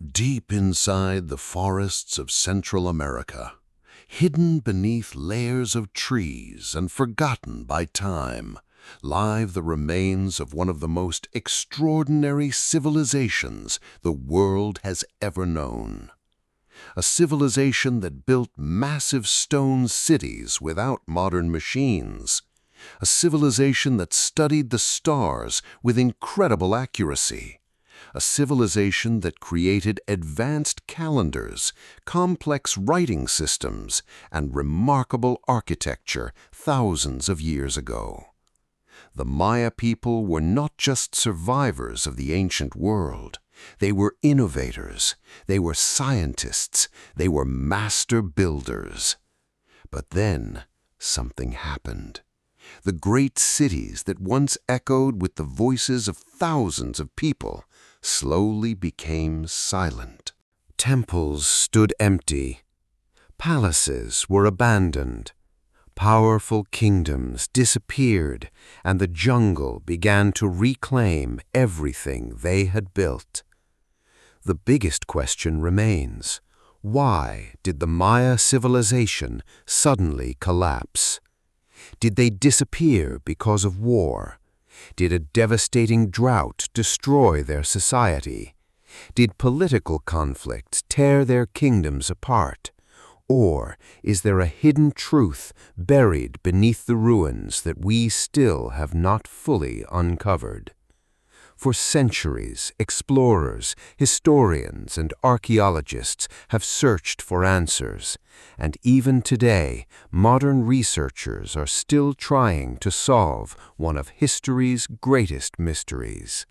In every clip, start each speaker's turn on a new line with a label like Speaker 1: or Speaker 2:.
Speaker 1: Deep inside the forests of Central America, hidden beneath layers of trees and forgotten by time, lie the remains of one of the most extraordinary civilizations the world has ever known. A civilization that built massive stone cities without modern machines. A civilization that studied the stars with incredible accuracy. A civilization that created advanced calendars, complex writing systems, and remarkable architecture thousands of years ago. The Maya people were not just survivors of the ancient world. They were innovators, they were scientists, they were master builders. But then something happened. The great cities that once echoed with the voices of thousands of people slowly became silent. Temples stood empty. Palaces were abandoned. Powerful kingdoms disappeared, and the jungle began to reclaim everything they had built. The biggest question remains: why did the Maya civilization suddenly collapse? Did they disappear because of war? Did a devastating drought destroy their society? Did political conflict tear their kingdoms apart? Or is there a hidden truth buried beneath the ruins that we still have not fully uncovered? For centuries, explorers, historians, and archaeologists have searched for answers, and even today, modern researchers are still trying to solve one of history's greatest mysteries.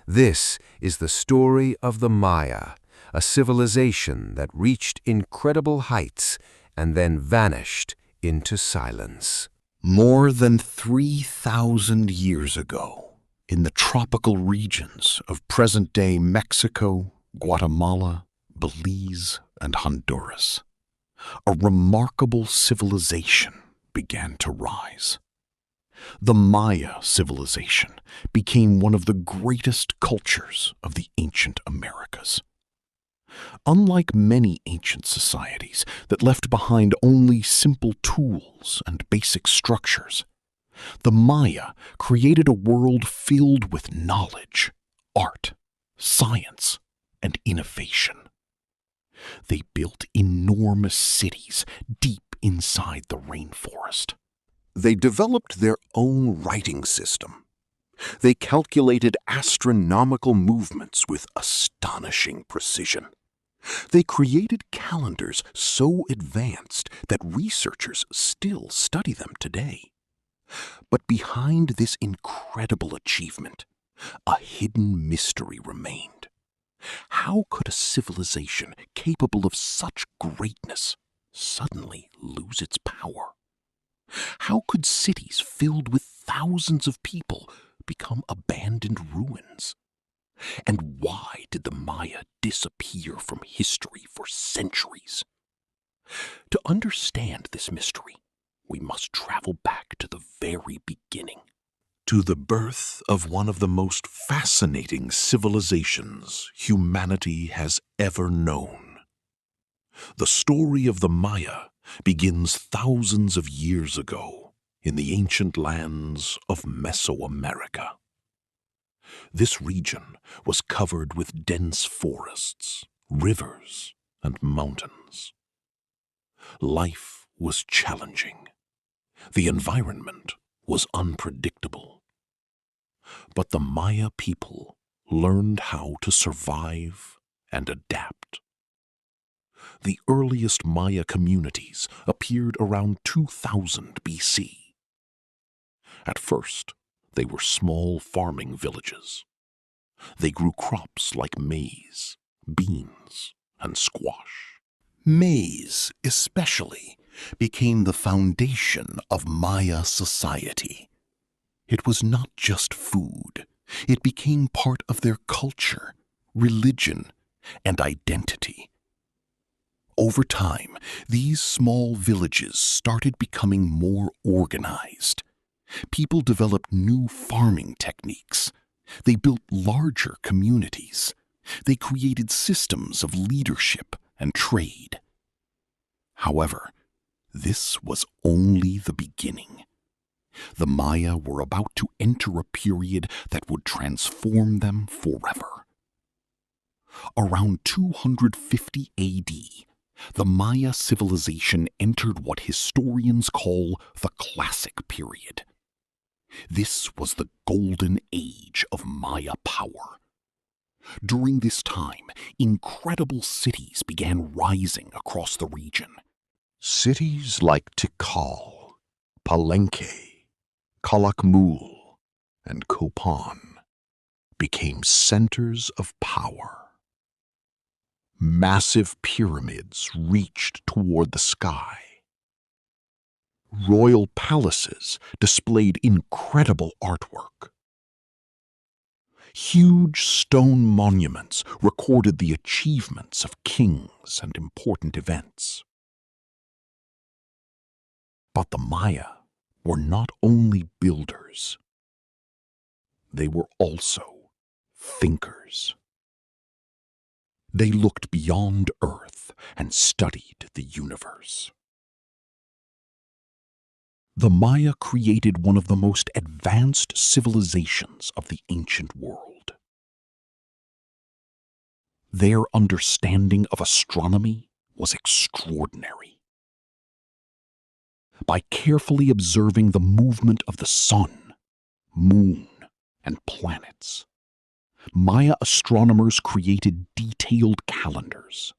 Speaker 1: This is the story of the Maya, a civilization that reached incredible heights and then vanished into silence.
Speaker 2: More than 3,000 years ago, in the tropical regions of present-day Mexico, Guatemala, Belize, and Honduras, a remarkable civilization began to rise. The Maya civilization became one of the greatest cultures of the ancient Americas. Unlike many ancient societies that left behind only simple tools and basic structures, the Maya created a world filled with knowledge, art, science, and innovation. They built enormous cities deep inside the rainforest.
Speaker 1: They developed their own writing system. They calculated astronomical movements with astonishing precision. They created calendars so advanced that researchers still study them today. But behind this incredible achievement, a hidden mystery remained. How could a civilization capable of such greatness suddenly lose its power? How could cities filled with thousands of people become abandoned ruins? And why did the Maya disappear from history for centuries? To understand this mystery, we must travel back to the very beginning, to the birth of one of the most fascinating civilizations humanity has ever known. The story of the Maya begins thousands of years ago in the ancient lands of Mesoamerica. This region was covered with dense forests, rivers, and mountains. Life was challenging. The environment was unpredictable. But the Maya people learned how to survive and adapt. The earliest Maya communities appeared around 2000 BC. At first, they were small farming villages. They grew crops like maize, beans, and squash. Maize, especially, became the foundation of Maya society. It was not just food. It became part of their culture, religion, and identity. Over time, these small villages started becoming more organized. People developed new farming techniques. They built larger communities,
Speaker 2: They created systems of leadership and trade. However, this was only the beginning. The Maya were about to enter a period that would transform them forever. Around 250 AD, the Maya civilization entered what historians call the Classic Period. This was the golden age of Maya power. During this time, incredible cities began rising across the region.
Speaker 1: Cities like Tikal, Palenque, Calakmul, and Copan became centers of power. Massive pyramids reached toward the sky. Royal palaces displayed incredible artwork. Huge stone monuments recorded the achievements of kings and important events. But the Maya were not only builders. They were also thinkers. They looked beyond Earth and studied the universe. The Maya created one of the most advanced civilizations of the ancient world. Their understanding of astronomy was extraordinary. By carefully observing the movement of the sun, moon, and planets, Maya astronomers created detailed calendars.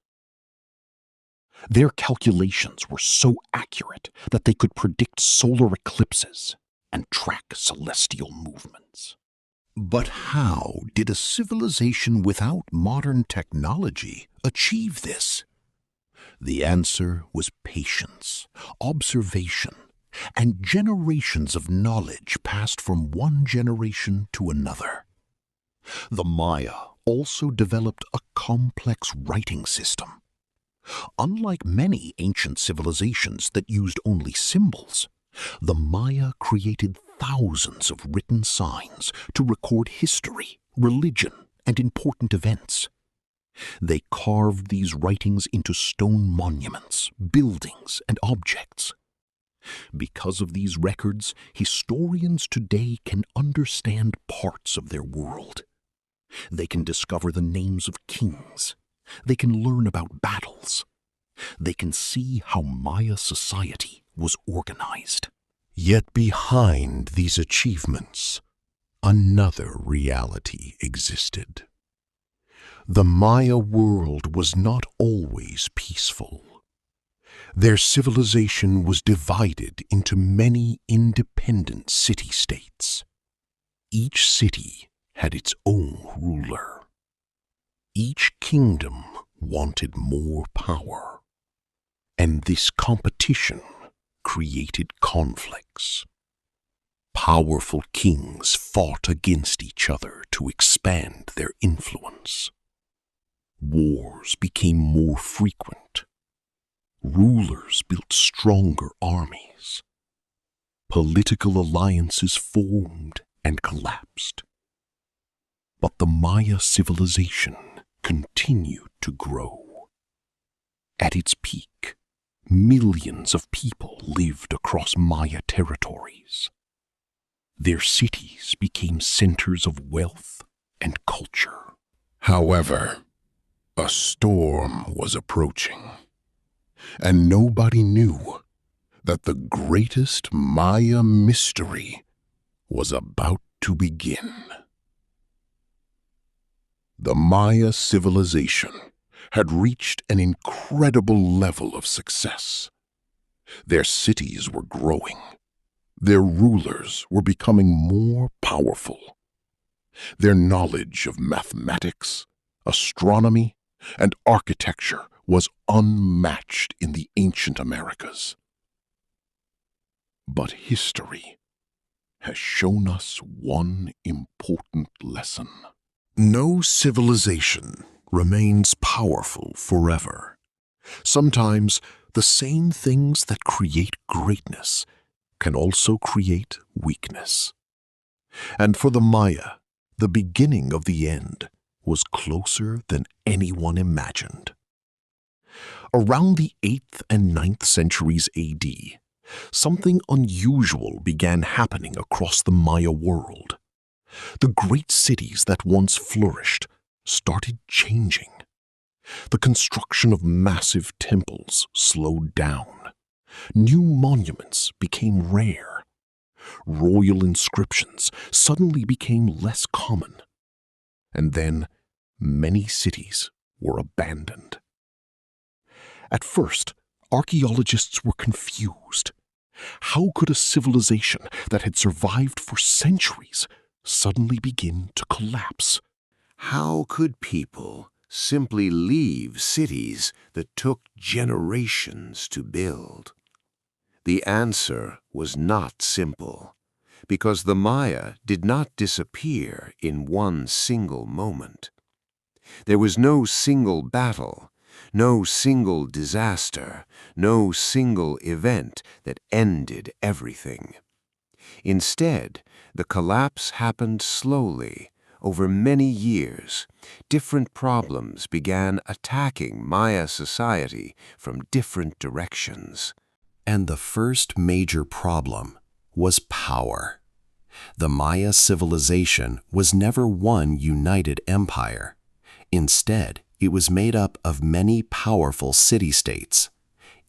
Speaker 1: Their calculations were so accurate that they could predict solar eclipses and track celestial movements. But how did a civilization without modern technology achieve this? The answer was patience, observation, and generations of knowledge passed from one generation to another. The Maya also developed a complex writing system. Unlike many ancient civilizations that used only symbols, the Maya created thousands of written signs to record history, religion, and important events. They carved these writings into stone monuments, buildings, and objects. Because of these records, historians today can understand parts of their world. They can discover the names of kings. They can learn about battles. They can see how Maya society was organized. Yet behind these achievements, another reality existed. The Maya world was not always peaceful. Their civilization was divided into many independent city-states. Each city had its own ruler. Each kingdom wanted more power, and this competition created conflicts. Powerful kings fought against each other to expand their influence. Wars became more frequent. Rulers built stronger armies. Political alliances formed and collapsed. But the Maya civilization continued to grow. At its peak, millions of people lived across Maya territories. Their cities became centers of wealth and culture. However, a storm was approaching, and nobody knew that the greatest Maya mystery was about to begin. The Maya civilization had reached an incredible level of success. Their cities were growing. Their rulers were becoming more powerful. Their knowledge of mathematics, astronomy, and architecture was unmatched in the ancient Americas. But history has shown us one important lesson. No civilization remains powerful forever. Sometimes the same things that create greatness can also create weakness. And for the Maya, the beginning of the end
Speaker 2: was closer than anyone imagined. Around the 8th and 9th centuries AD, something unusual began happening across the Maya world. The great cities that once flourished started changing. The construction of massive temples slowed down. New monuments became rare. Royal inscriptions suddenly became less common. And then many cities were abandoned. At first, archaeologists were confused. How could a civilization that had survived for centuries suddenly begin to collapse?
Speaker 1: How could people simply leave cities that took generations to build? The answer was not simple, because the Maya did not disappear in one single moment. There was no single battle, no single disaster, no single event that ended everything. Instead, the collapse happened slowly. Over many years, different problems began attacking Maya society from different directions. And the first major problem was power. The Maya civilization was never one united empire. Instead, it was made up of many powerful city-states.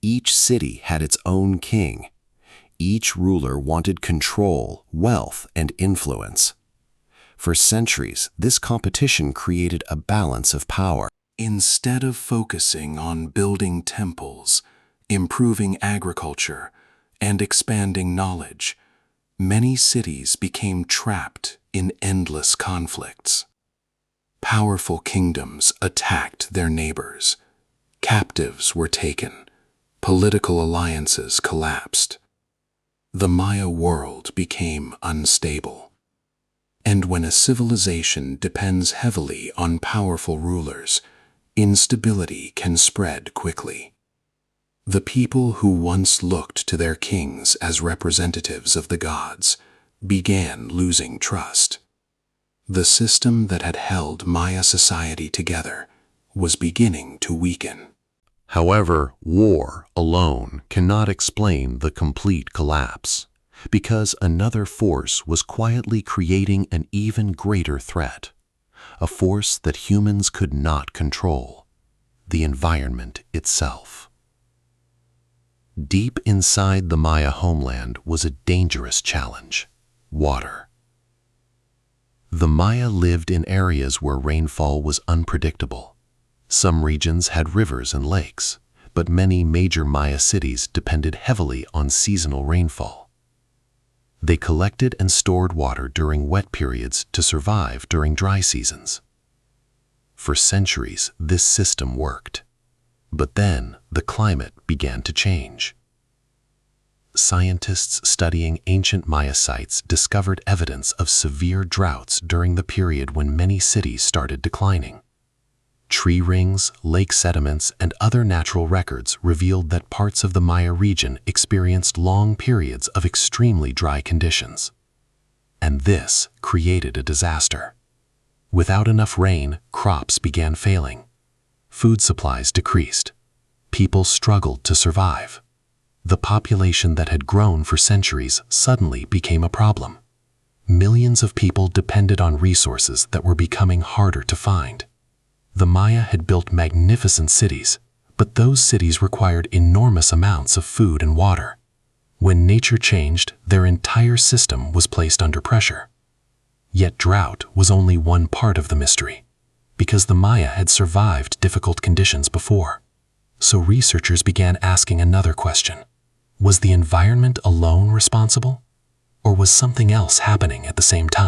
Speaker 1: Each city had its own king. Each ruler wanted control, wealth, and influence. For centuries, this competition created a balance of power. Instead of focusing on building temples, improving agriculture, and expanding knowledge, many cities became trapped in endless conflicts. Powerful kingdoms attacked their neighbors. Captives were taken. Political alliances collapsed. The Maya world became unstable. And when a civilization depends heavily on powerful rulers, instability can spread quickly. The people who once looked to their kings as representatives of the gods began losing trust. The system that had held Maya society together was beginning to weaken. However, war alone cannot explain the complete collapse, because another force was quietly creating an even greater threat, a force that humans could not control: the environment itself. Deep inside the Maya homeland was a dangerous challenge: water. The Maya lived in areas where rainfall was unpredictable. Some regions had rivers and lakes, but many major Maya cities depended heavily on seasonal rainfall. They collected and stored water during wet periods to survive during dry seasons. For centuries, this system worked. But then the climate began to change. Scientists studying ancient Maya sites discovered evidence of severe droughts during the period when many cities started declining. Tree rings, lake sediments, and other natural records revealed that parts of the Maya region experienced long periods of extremely dry conditions. And this created a disaster. Without enough rain, crops began failing. Food supplies decreased. People struggled to survive. The population that had grown for centuries suddenly became a problem. Millions of people depended on resources that were becoming harder to find. The Maya had built magnificent cities, but those cities required enormous amounts of food and water. When nature changed, their entire system was placed under pressure. Yet drought was only one part of the mystery, because the Maya had survived difficult conditions before. So researchers began asking another question: was the environment alone responsible? Or was something else happening at the same time?